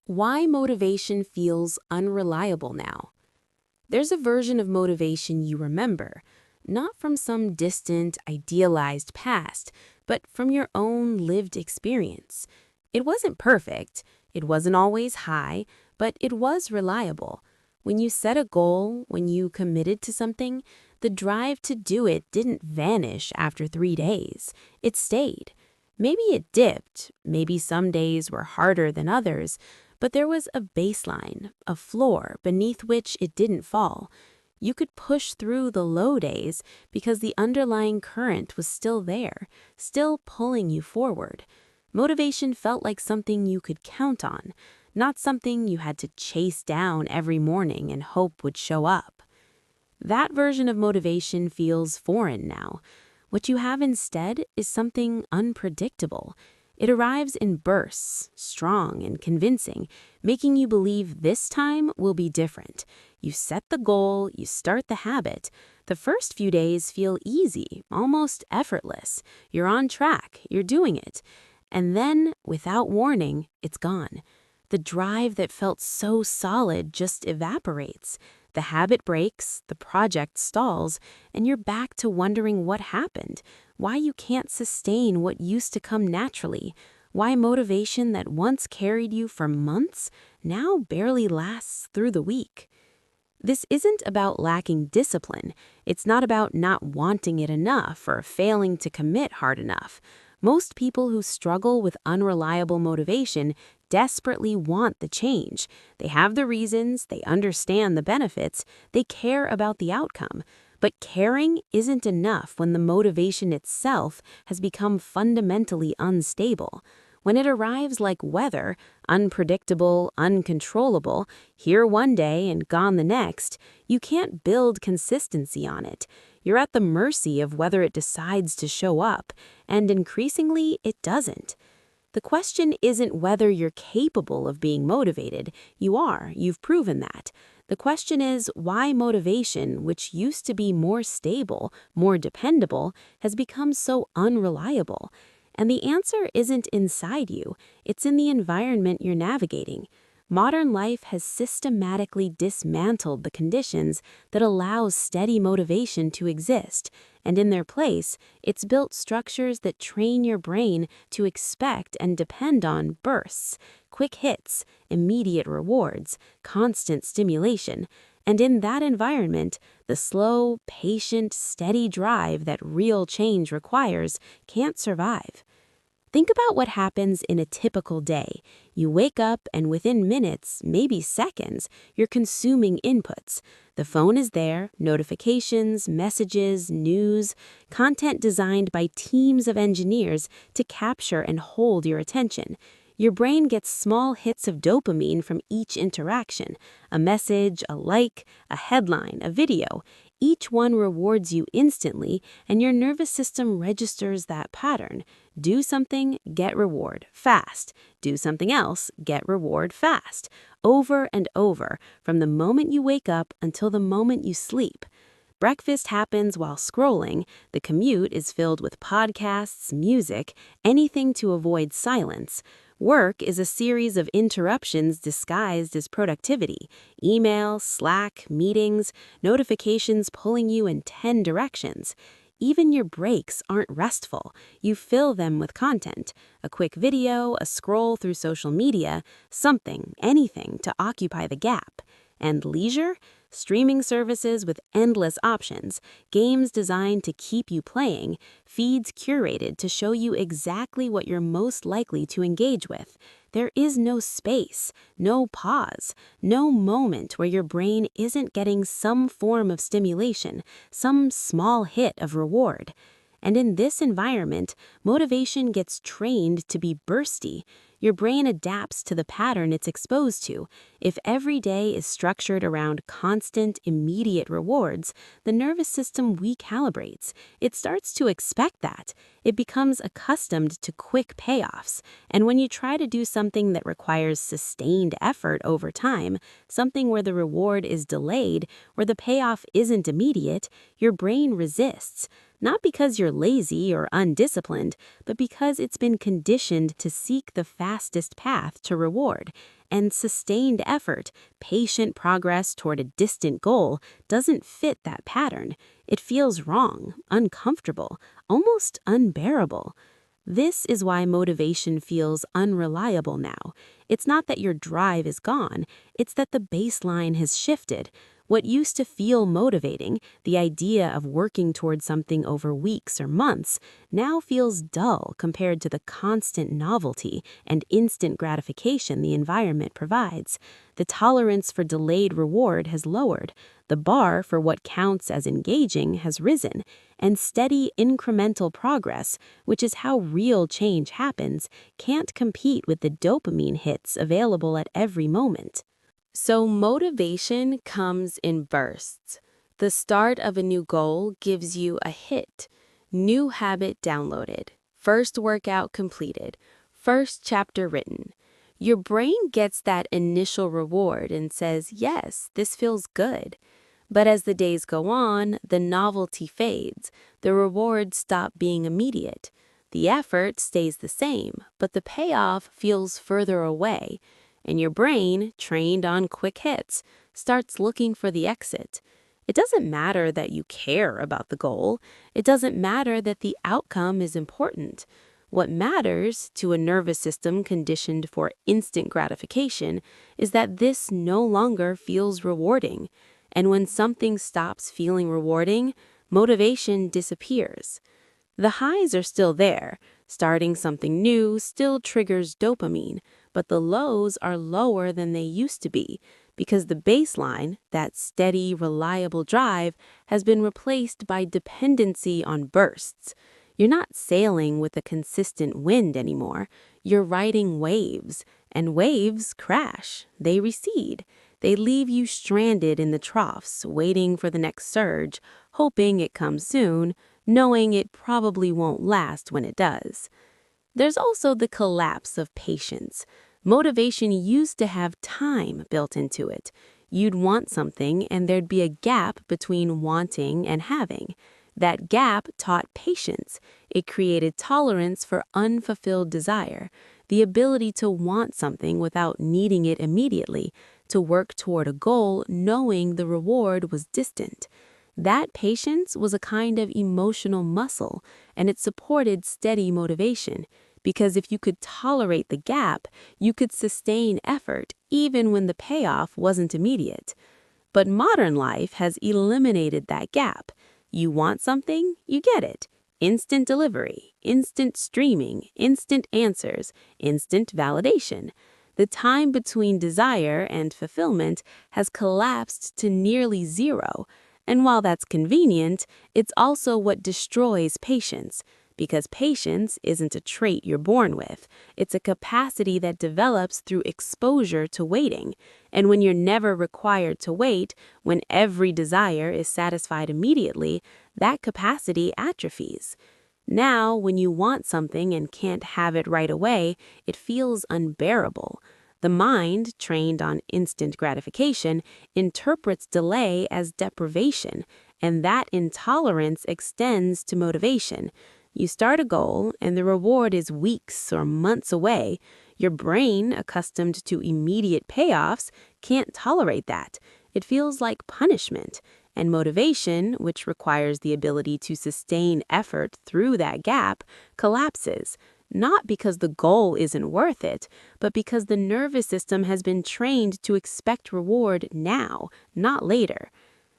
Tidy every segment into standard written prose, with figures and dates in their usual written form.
Why motivation feels unreliable now. There's a version of motivation you remember, not from some distant, idealized past, but from your own lived experience. It wasn't perfect, it wasn't always high, but it was reliable. When you set a goal, when you committed to something, the drive to do it didn't vanish after 3 days. It stayed. Maybe it dipped, maybe some days were harder than others, but there was a baseline, a floor beneath which it didn't fall. You could push through the low days because the underlying current was still there, still pulling you forward. Motivation felt like something you could count on, not something you had to chase down every morning and hope would show up. That version of motivation feels foreign now. What you have instead is something unpredictable. It arrives in bursts, strong and convincing, making you believe this time will be different. You set the goal, you start the habit. The first few days feel easy, almost effortless. You're on track, you're doing it. And then, without warning, it's gone. The drive that felt so solid just evaporates. The habit breaks, the project stalls, and you're back to wondering what happened, why you can't sustain what used to come naturally, why motivation that once carried you for months now barely lasts through the week. This isn't about lacking discipline. It's not about not wanting it enough or failing to commit hard enough. Most people who struggle with unreliable motivation desperately want the change. They have the reasons, they understand the benefits, they care about the outcome. But caring isn't enough when the motivation itself has become fundamentally unstable. When it arrives like weather, unpredictable, uncontrollable, here one day and gone the next, you can't build consistency on it. You're at the mercy of whether it decides to show up, and increasingly it doesn't. The question isn't whether you're capable of being motivated. You are, you've proven that. The question is why motivation, which used to be more stable, more dependable, has become so unreliable. And the answer isn't inside you, it's in the environment you're navigating. Modern life has systematically dismantled the conditions that allows steady motivation to exist, and in their place, it's built structures that train your brain to expect and depend on bursts, quick hits, immediate rewards, constant stimulation. And in that environment, the slow, patient, steady drive that real change requires can't survive. Think about what happens in a typical day. You wake up and within minutes, maybe seconds, you're consuming inputs. The phone is there, notifications, messages, news, content designed by teams of engineers to capture and hold your attention. Your brain gets small hits of dopamine from each interaction, a message, a like, a headline, a video. Each one rewards you instantly, and your nervous system registers that pattern. Do something, get reward, fast. Do something else, get reward, fast. Over and over, from the moment you wake up until the moment you sleep. Breakfast happens while scrolling, the commute is filled with podcasts, music, anything to avoid silence. Work is a series of interruptions disguised as productivity. Email, Slack, meetings, notifications pulling you in 10 directions. Even your breaks aren't restful. You fill them with content. A quick video, a scroll through social media, something, anything to occupy the gap. And leisure? Streaming services with endless options, games designed to keep you playing, feeds curated to show you exactly what you're most likely to engage with. There is no space, no pause, no moment where your brain isn't getting some form of stimulation, some small hit of reward. And in this environment, motivation gets trained to be bursty. Your brain adapts to the pattern it's exposed to. If every day is structured around constant, immediate rewards, the nervous system recalibrates. It starts to expect that. It becomes accustomed to quick payoffs. And when you try to do something that requires sustained effort over time, something where the reward is delayed, where the payoff isn't immediate, your brain resists. not because you're lazy or undisciplined, but because it's been conditioned to seek the fastest path to reward. And sustained effort, patient progress toward a distant goal, doesn't fit that pattern. It feels wrong, uncomfortable, almost unbearable. This is why motivation feels unreliable now. It's not that your drive is gone, it's that the baseline has shifted. What used to feel motivating, the idea of working towards something over weeks or months, now feels dull compared to the constant novelty and instant gratification the environment provides. The tolerance for delayed reward has lowered, the bar for what counts as engaging has risen, and steady incremental progress, which is how real change happens, can't compete with the dopamine hits available at every moment. So motivation comes in bursts. The start of a new goal gives you a hit. New habit downloaded. First workout completed. First chapter written. Your brain gets that initial reward and says, yes, this feels good. But as the days go on, the novelty fades. The rewards stop being immediate. The effort stays the same, but the payoff feels further away. And your brain, trained on quick hits, starts looking for the exit. It doesn't matter that you care about the goal. It doesn't matter that the outcome is important. What matters to a nervous system conditioned for instant gratification is that this no longer feels rewarding. And when something stops feeling rewarding, motivation disappears. The highs are still there. Starting something new still triggers dopamine, but the lows are lower than they used to be because the baseline, that steady, reliable drive, has been replaced by dependency on bursts. You're not sailing with a consistent wind anymore. You're riding waves, and waves crash. They recede. They leave you stranded in the troughs, waiting for the next surge, hoping it comes soon, knowing it probably won't last when it does. There's also the collapse of patience. Motivation used to have time built into it. You'd want something and there'd be a gap between wanting and having. That gap taught patience. It created tolerance for unfulfilled desire, the ability to want something without needing it immediately, to work toward a goal knowing the reward was distant. That patience was a kind of emotional muscle, and it supported steady motivation, because if you could tolerate the gap, you could sustain effort even when the payoff wasn't immediate. But modern life has eliminated that gap. You want something, you get it. Instant delivery, instant streaming, instant answers, instant validation. The time between desire and fulfillment has collapsed to nearly zero. And while that's convenient, it's also what destroys patience, because patience isn't a trait you're born with. It's a capacity that develops through exposure to waiting. And when you're never required to wait, when every desire is satisfied immediately, that capacity atrophies. Now, when you want something and can't have it right away, it feels unbearable. The mind, trained on instant gratification, interprets delay as deprivation, and that intolerance extends to motivation. You start a goal, and the reward is weeks or months away. Your brain, accustomed to immediate payoffs, can't tolerate that. It feels like punishment. And motivation, which requires the ability to sustain effort through that gap, collapses. Not because the goal isn't worth it, but because the nervous system has been trained to expect reward now, not later.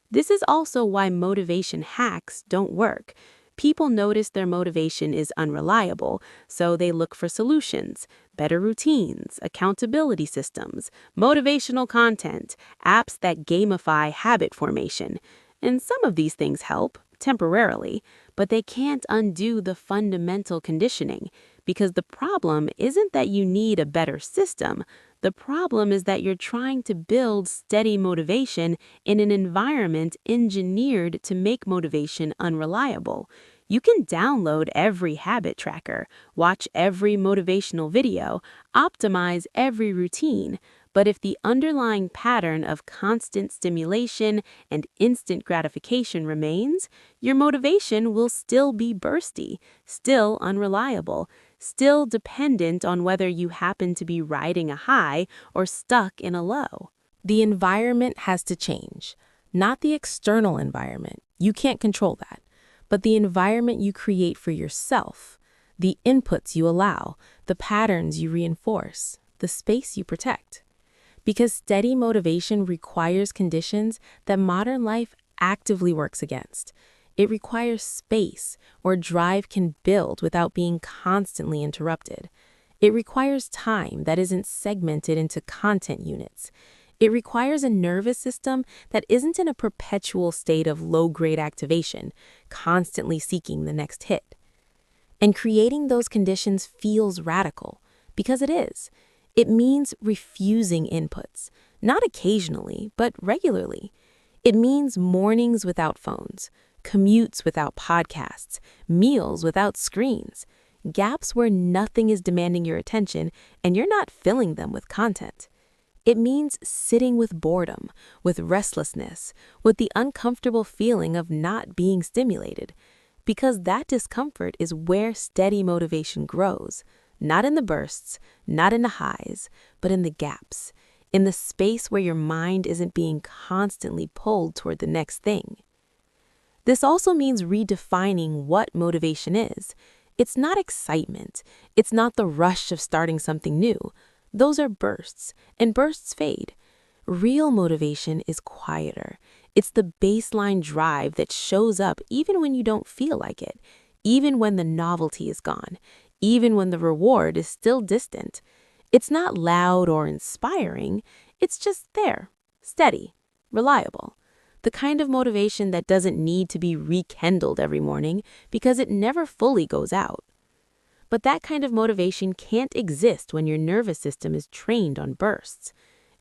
This is also why motivation hacks don't work. People notice their motivation is unreliable, so they look for solutions, better routines, accountability systems, motivational content, apps that gamify habit formation. And some of these things help, temporarily, but they can't undo the fundamental conditioning, because the problem isn't that you need a better system. The problem is that you're trying to build steady motivation in an environment engineered to make motivation unreliable. You can download every habit tracker, watch every motivational video, optimize every routine, But if the underlying pattern of constant stimulation and instant gratification remains, your motivation will still be bursty, still unreliable, still dependent on whether you happen to be riding a high or stuck in a low. The environment has to change, not the external environment. You can't control that, but the environment you create for yourself, the inputs you allow, the patterns you reinforce, the space you protect. Because steady motivation requires conditions that modern life actively works against. It requires space where drive can build without being constantly interrupted. It requires time that isn't segmented into content units. It requires a nervous system that isn't in a perpetual state of low-grade activation, constantly seeking the next hit. And creating those conditions feels radical, because it is. It means refusing inputs, not occasionally, but regularly. It means mornings without phones, commutes without podcasts, meals without screens, gaps where nothing is demanding your attention and you're not filling them with content. It means sitting with boredom, with restlessness, with the uncomfortable feeling of not being stimulated, because that discomfort is where steady motivation grows, not in the bursts, not in the highs, but in the gaps, in the space where your mind isn't being constantly pulled toward the next thing. This also means redefining what motivation is. It's not excitement. It's not the rush of starting something new. Those are bursts, and bursts fade. Real motivation is quieter. It's the baseline drive that shows up even when you don't feel like it, even when the novelty is gone, even when the reward is still distant. It's not loud or inspiring. It's just there, steady, reliable. The kind of motivation that doesn't need to be rekindled every morning because it never fully goes out. But that kind of motivation can't exist when your nervous system is trained on bursts.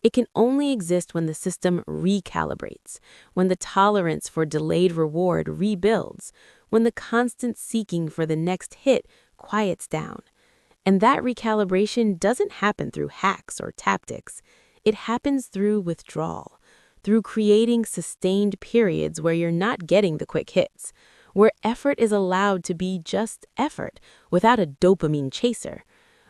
It can only exist when the system recalibrates, when the tolerance for delayed reward rebuilds, when the constant seeking for the next hit quiets down. And that recalibration doesn't happen through hacks or tactics. It happens through withdrawal, through creating sustained periods where you're not getting the quick hits, where effort is allowed to be just effort without a dopamine chaser,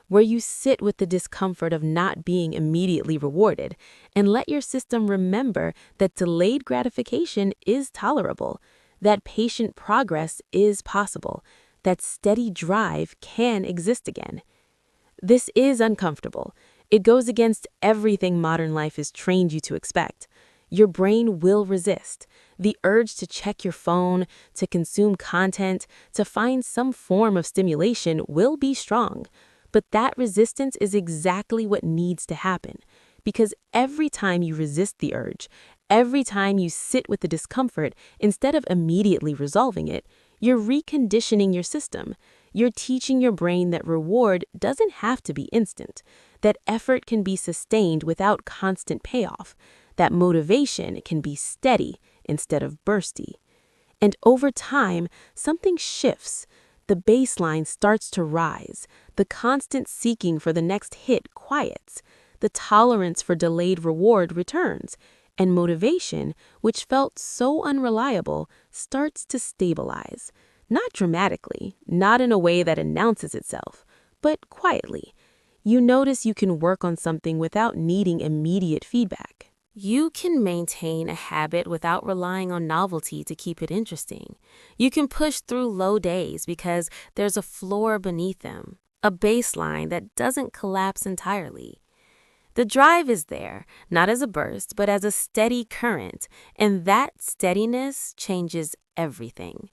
where you sit with the discomfort of not being immediately rewarded and let your system remember that delayed gratification is tolerable, that patient progress is possible, that steady drive can exist again. This is uncomfortable. It goes against everything modern life has trained you to expect. Your brain will resist. The urge to check your phone, to consume content, to find some form of stimulation will be strong. But that resistance is exactly what needs to happen. Because every time you resist the urge, every time you sit with the discomfort instead of immediately resolving it, you're reconditioning your system. You're teaching your brain that reward doesn't have to be instant, that effort can be sustained without constant payoff, that motivation can be steady instead of bursty. And over time, something shifts. The baseline starts to rise. The constant seeking for the next hit quiets. The tolerance for delayed reward returns. And motivation, which felt so unreliable, starts to stabilize. Not dramatically, not in a way that announces itself, but quietly. You notice you can work on something without needing immediate feedback. You can maintain a habit without relying on novelty to keep it interesting. You can push through low days because there's a floor beneath them, a baseline that doesn't collapse entirely. The drive is there, not as a burst, but as a steady current, and that steadiness changes everything.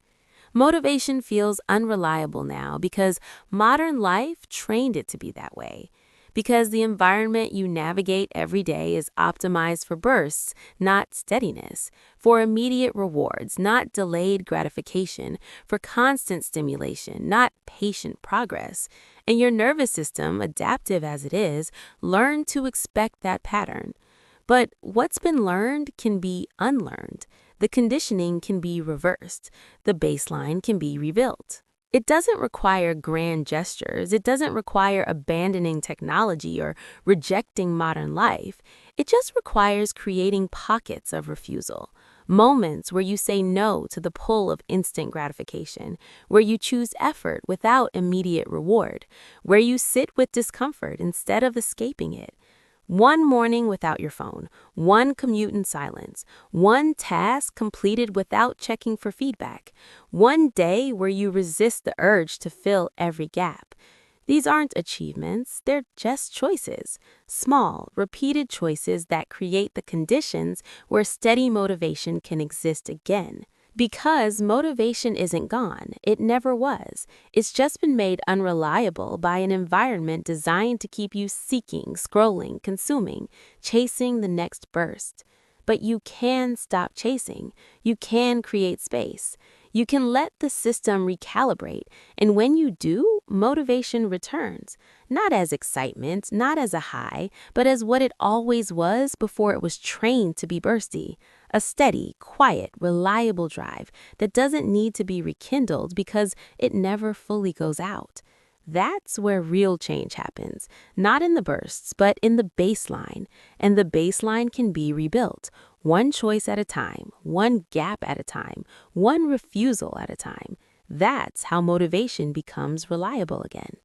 Motivation feels unreliable now because modern life trained it to be that way. Because the environment you navigate every day is optimized for bursts, not steadiness, for immediate rewards, not delayed gratification, for constant stimulation, not patient progress. And your nervous system, adaptive as it is, learned to expect that pattern. But what's been learned can be unlearned. The conditioning can be reversed. The baseline can be rebuilt. It doesn't require grand gestures. It doesn't require abandoning technology or rejecting modern life. It just requires creating pockets of refusal, moments where you say no to the pull of instant gratification, where you choose effort without immediate reward, where you sit with discomfort instead of escaping it. One morning without your phone, one commute in silence, one task completed without checking for feedback, one day where you resist the urge to fill every gap. These aren't achievements, they're just choices. Small, repeated choices that create the conditions where steady motivation can exist again. Because motivation isn't gone, it never was. It's just been made unreliable by an environment designed to keep you seeking, scrolling, consuming, chasing the next burst. But you can stop chasing. You can create space. You can let the system recalibrate, and when you do, motivation returns. Not as excitement, not as a high, but as what it always was before it was trained to be bursty. A steady, quiet, reliable drive that doesn't need to be rekindled because it never fully goes out. That's where real change happens, not in the bursts, but in the baseline. And the baseline can be rebuilt, one choice at a time, one gap at a time, one refusal at a time. That's how motivation becomes reliable again.